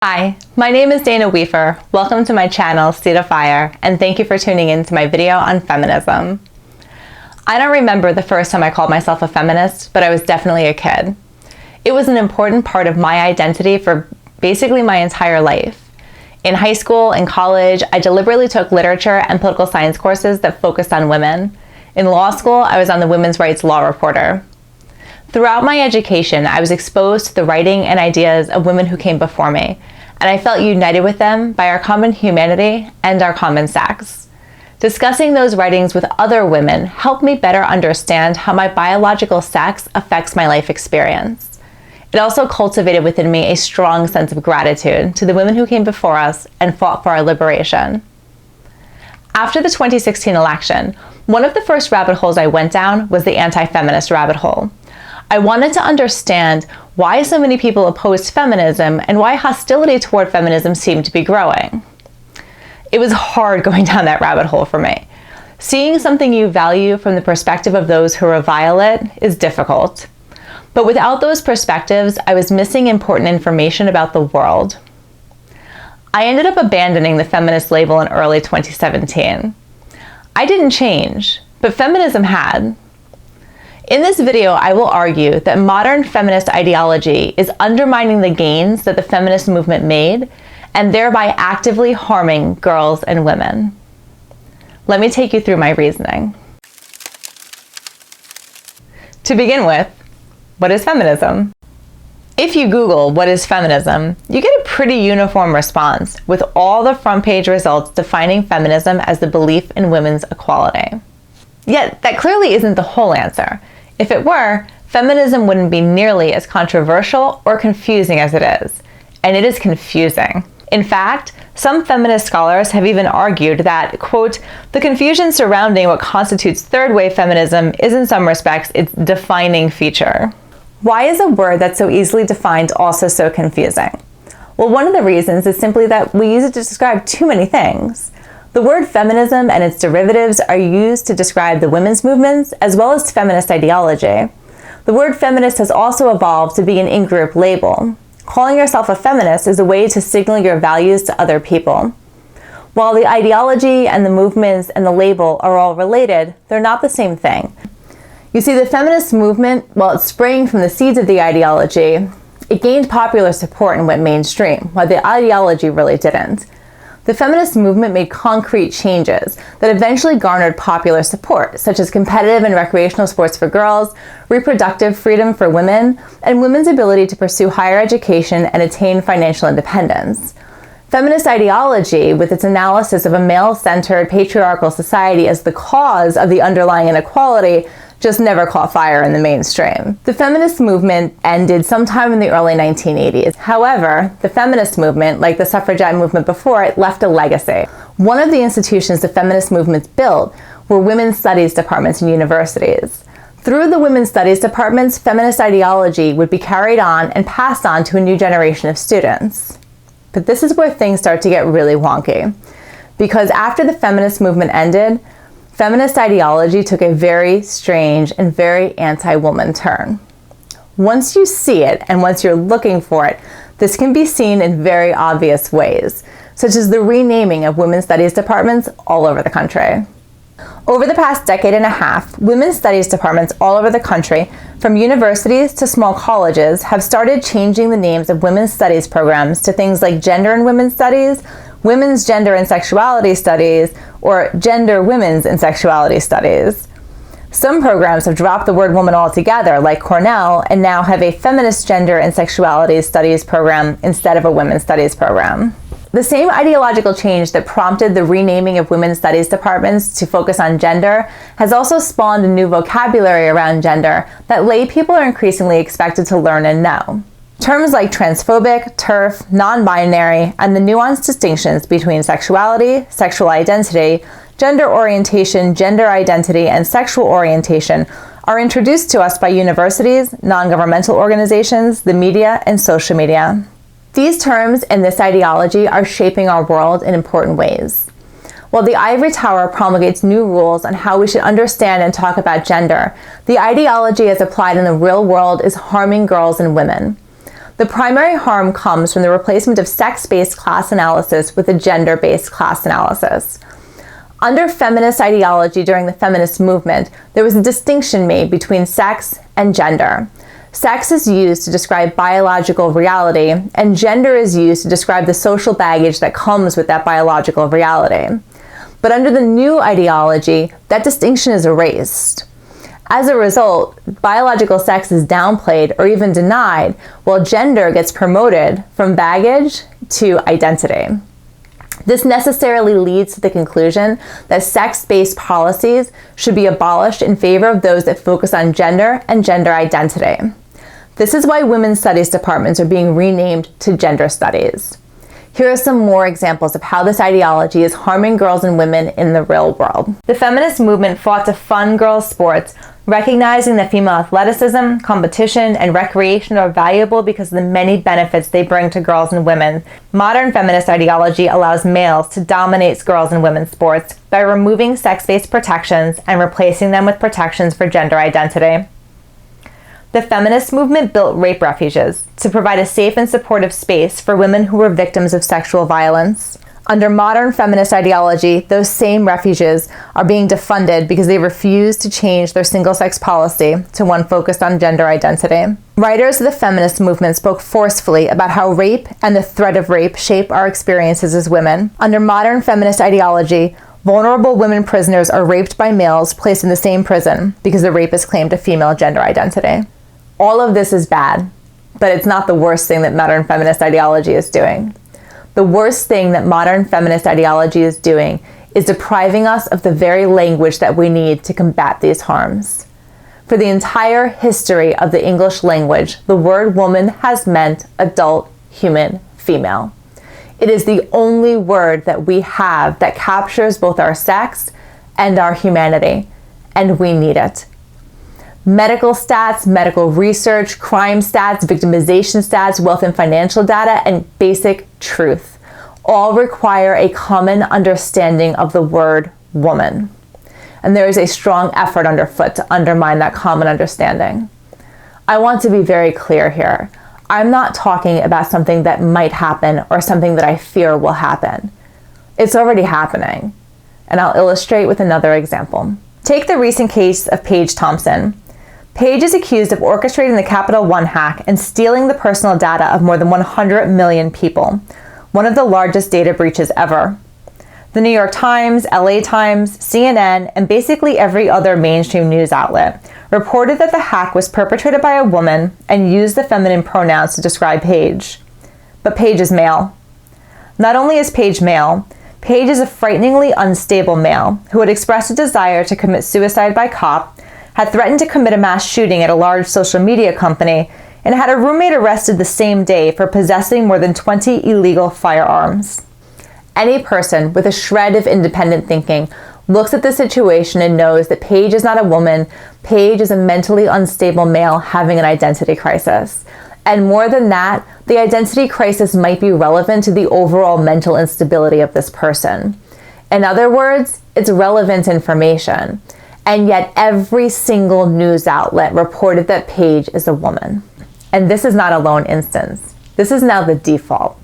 Hi, my name is Dana Weaver. Welcome to my channel, State of Fire, and thank you for tuning in to my video on feminism. I don't remember the first time I called myself a feminist, but I was definitely a kid. It was an important part of my identity for basically my entire life. In high school and college, I deliberately took literature and political science courses that focused on women. In law school, I was on the Women's Rights Law Reporter. Throughout my education, I was exposed to the writing and ideas of women who came before me, and I felt united with them by our common humanity and our common sex. Discussing those writings with other women helped me better understand how my biological sex affects my life experience. It also cultivated within me a strong sense of gratitude to the women who came before us and fought for our liberation. After the 2016 election, one of the first rabbit holes I went down was the anti-feminist rabbit hole. I wanted to understand why so many people opposed feminism and why hostility toward feminism seemed to be growing. It was hard going down that rabbit hole for me. Seeing something you value from the perspective of those who revile it is difficult. But without those perspectives, I was missing important information about the world. I ended up abandoning the feminist label in early 2017. I didn't change, but feminism had. In this video, I will argue that modern feminist ideology is undermining the gains that the feminist movement made and thereby actively harming girls and women. Let me take you through my reasoning. To begin with, what is feminism? If you Google what is feminism, you get a pretty uniform response with all the front page results defining feminism as the belief in women's equality. Yet, that clearly isn't the whole answer. If it were, feminism wouldn't be nearly as controversial or confusing as it is. And it is confusing. In fact, some feminist scholars have even argued that, quote, the confusion surrounding what constitutes third-wave feminism is in some respects its defining feature. Why is a word that's so easily defined also so confusing? Well, one of the reasons is simply that we use it to describe too many things. The word feminism and its derivatives are used to describe the women's movements as well as feminist ideology. The word feminist has also evolved to be an in-group label. Calling yourself a feminist is a way to signal your values to other people. While the ideology and the movements and the label are all related, they're not the same thing. You see, the feminist movement, while it sprang from the seeds of the ideology, it gained popular support and went mainstream, while the ideology really didn't. The feminist movement made concrete changes that eventually garnered popular support, such as competitive and recreational sports for girls, reproductive freedom for women, and women's ability to pursue higher education and attain financial independence. Feminist ideology, with its analysis of a male-centered patriarchal society as the cause of the underlying inequality, just never caught fire in the mainstream. The feminist movement ended sometime in the early 1980s. However, the feminist movement, like the suffragette movement before it, left a legacy. One of the institutions the feminist movements built were women's studies departments in universities. Through the women's studies departments, feminist ideology would be carried on and passed on to a new generation of students. But this is where things start to get really wonky. Because after the feminist movement ended, feminist ideology took a very strange and very anti-woman turn. Once you see it, and once you're looking for it, this can be seen in very obvious ways, such as the renaming of women's studies departments all over the country. Over the past decade and a half, women's studies departments all over the country, from universities to small colleges, have started changing the names of women's studies programs to things like Gender and Women's Studies, Women's Gender and Sexuality Studies, or Gender, Women's and Sexuality Studies. Some programs have dropped the word woman altogether, like Cornell, and now have a Feminist Gender and Sexuality Studies program instead of a Women's Studies program. The same ideological change that prompted the renaming of women's studies departments to focus on gender has also spawned a new vocabulary around gender that lay people are increasingly expected to learn and know. Terms like transphobic, TERF, non-binary, and the nuanced distinctions between sexuality, sexual identity, gender orientation, gender identity, and sexual orientation are introduced to us by universities, non-governmental organizations, the media, and social media. These terms and this ideology are shaping our world in important ways. While the ivory tower promulgates new rules on how we should understand and talk about gender, the ideology as applied in the real world is harming girls and women. The primary harm comes from the replacement of sex-based class analysis with a gender-based class analysis. Under feminist ideology during the feminist movement, there was a distinction made between sex and gender. Sex is used to describe biological reality, and gender is used to describe the social baggage that comes with that biological reality. But under the new ideology, that distinction is erased. As a result, biological sex is downplayed or even denied, while gender gets promoted from baggage to identity. This necessarily leads to the conclusion that sex-based policies should be abolished in favor of those that focus on gender and gender identity. This is why women's studies departments are being renamed to gender studies. Here are some more examples of how this ideology is harming girls and women in the real world. The feminist movement fought to fund girls' sports, recognizing that female athleticism, competition, and recreation are valuable because of the many benefits they bring to girls and women. Modern feminist ideology allows males to dominate girls and women's sports by removing sex-based protections and replacing them with protections for gender identity. The feminist movement built rape refuges to provide a safe and supportive space for women who were victims of sexual violence. Under modern feminist ideology, those same refuges are being defunded because they refuse to change their single-sex policy to one focused on gender identity. Writers of the feminist movement spoke forcefully about how rape and the threat of rape shape our experiences as women. Under modern feminist ideology, vulnerable women prisoners are raped by males placed in the same prison because the rapist claimed a female gender identity. All of this is bad, but it's not the worst thing that modern feminist ideology is doing. The worst thing that modern feminist ideology is doing is depriving us of the very language that we need to combat these harms. For the entire history of the English language, the word woman has meant adult, human, female. It is the only word that we have that captures both our sex and our humanity, and we need it. Medical stats, medical research, crime stats, victimization stats, wealth and financial data, and basic truth all require a common understanding of the word woman. And there is a strong effort underfoot to undermine that common understanding. I want to be very clear here. I'm not talking about something that might happen or something that I fear will happen. It's already happening. And I'll illustrate with another example. Take the recent case of Paige Thompson. Paige is accused of orchestrating the Capital One hack and stealing the personal data of more than 100 million people, one of the largest data breaches ever. The New York Times, LA Times, CNN, and basically every other mainstream news outlet reported that the hack was perpetrated by a woman and used the feminine pronouns to describe Paige. But Paige is male. Not only is Paige male, Paige is a frighteningly unstable male who had expressed a desire to commit suicide by cop, had threatened to commit a mass shooting at a large social media company, and had a roommate arrested the same day for possessing more than 20 illegal firearms. Any person with a shred of independent thinking looks at the situation and knows that Paige is not a woman. Paige is a mentally unstable male having an identity crisis. And more than that, the identity crisis might be relevant to the overall mental instability of this person. In other words, it's relevant information. And yet every single news outlet reported that Paige is a woman. And this is not a lone instance. This is now the default.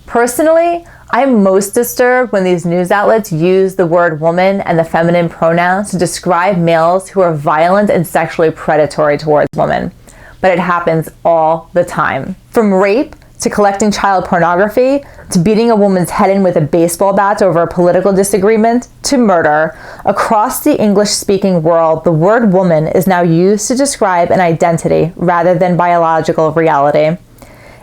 Personally, I'm most disturbed when these news outlets use the word woman and the feminine pronouns to describe males who are violent and sexually predatory towards women. But it happens all the time. From rape to collecting child pornography, to beating a woman's head in with a baseball bat over a political disagreement, to murder, across the English-speaking world, the word woman is now used to describe an identity rather than biological reality.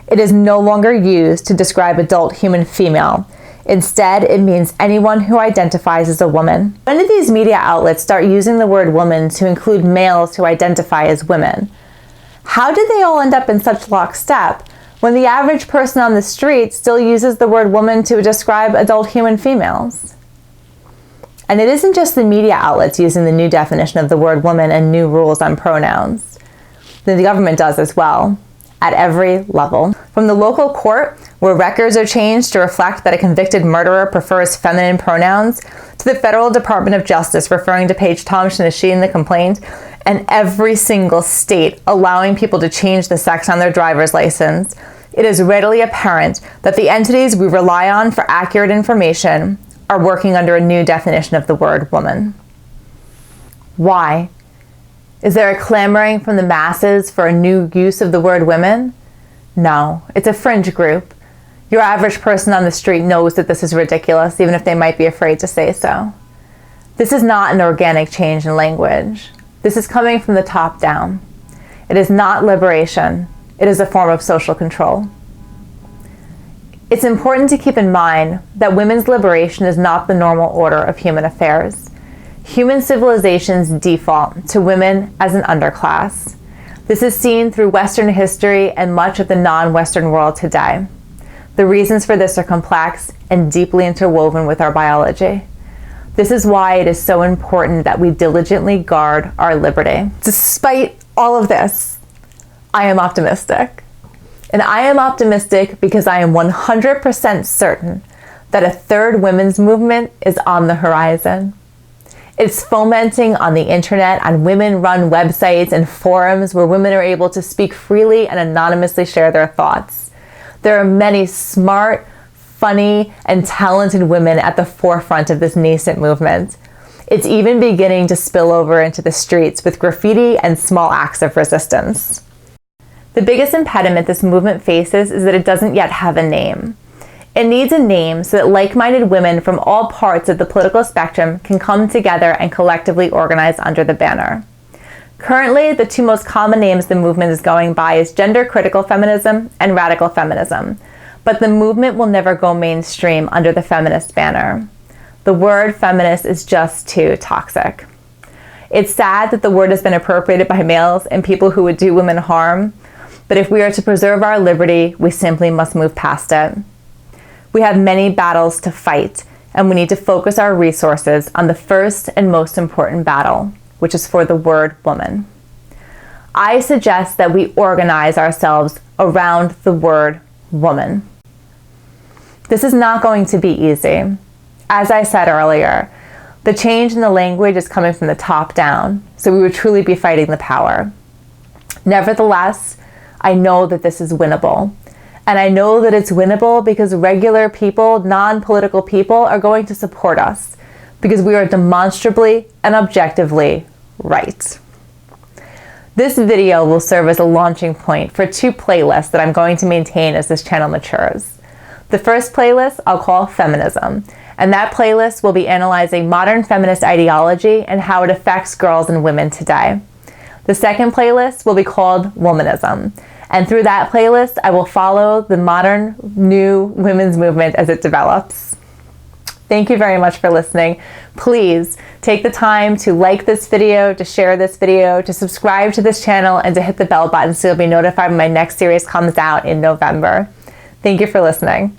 It is no longer used to describe adult human female. Instead, it means anyone who identifies as a woman. When did these media outlets start using the word woman to include males who identify as women? How did they all end up in such lockstep when the average person on the street still uses the word woman to describe adult human females? And it isn't just the media outlets using the new definition of the word woman and new rules on pronouns. The government does as well, at every level. From the local court, where records are changed to reflect that a convicted murderer prefers feminine pronouns, to the Federal Department of Justice referring to Paige Thompson as she in the complaint, and every single state allowing people to change the sex on their driver's license, it is readily apparent that the entities we rely on for accurate information are working under a new definition of the word woman. Why? Is there a clamoring from the masses for a new use of the word women? No, it's a fringe group. Your average person on the street knows that this is ridiculous, even if they might be afraid to say so. This is not an organic change in language. This is coming from the top down. It is not liberation. It is a form of social control. It's important to keep in mind that women's liberation is not the normal order of human affairs. Human civilizations default to women as an underclass. This is seen through Western history and much of the non-Western world today. The reasons for this are complex and deeply interwoven with our biology. This is why it is so important that we diligently guard our liberty. Despite all of this, I am optimistic. And I am optimistic because I am 100% certain that a third women's movement is on the horizon. It's fomenting on the internet, on women-run websites and forums where women are able to speak freely and anonymously share their thoughts. There are many smart, funny, and talented women at the forefront of this nascent movement. It's even beginning to spill over into the streets with graffiti and small acts of resistance. The biggest impediment this movement faces is that it doesn't yet have a name. It needs a name so that like-minded women from all parts of the political spectrum can come together and collectively organize under the banner. Currently, the two most common names the movement is going by is gender-critical feminism and radical feminism, but the movement will never go mainstream under the feminist banner. The word feminist is just too toxic. It's sad that the word has been appropriated by males and people who would do women harm, but if we are to preserve our liberty, we simply must move past it. We have many battles to fight, and we need to focus our resources on the first and most important battle, which is for the word woman. I suggest that we organize ourselves around the word woman. This is not going to be easy. As I said earlier, the change in the language is coming from the top down, so we would truly be fighting the power. Nevertheless, I know that this is winnable. And I know that it's winnable because regular people, non-political people, are going to support us because we are demonstrably and objectively right. This video will serve as a launching point for two playlists that I'm going to maintain as this channel matures. The first playlist I'll call Feminism, and that playlist will be analyzing modern feminist ideology and how it affects girls and women today. The second playlist will be called Womanism, and through that playlist, I will follow the modern, new women's movement as it develops. Thank you very much for listening. Please take the time to like this video, to share this video, to subscribe to this channel, and to hit the bell button so you'll be notified when my next series comes out in November. Thank you for listening.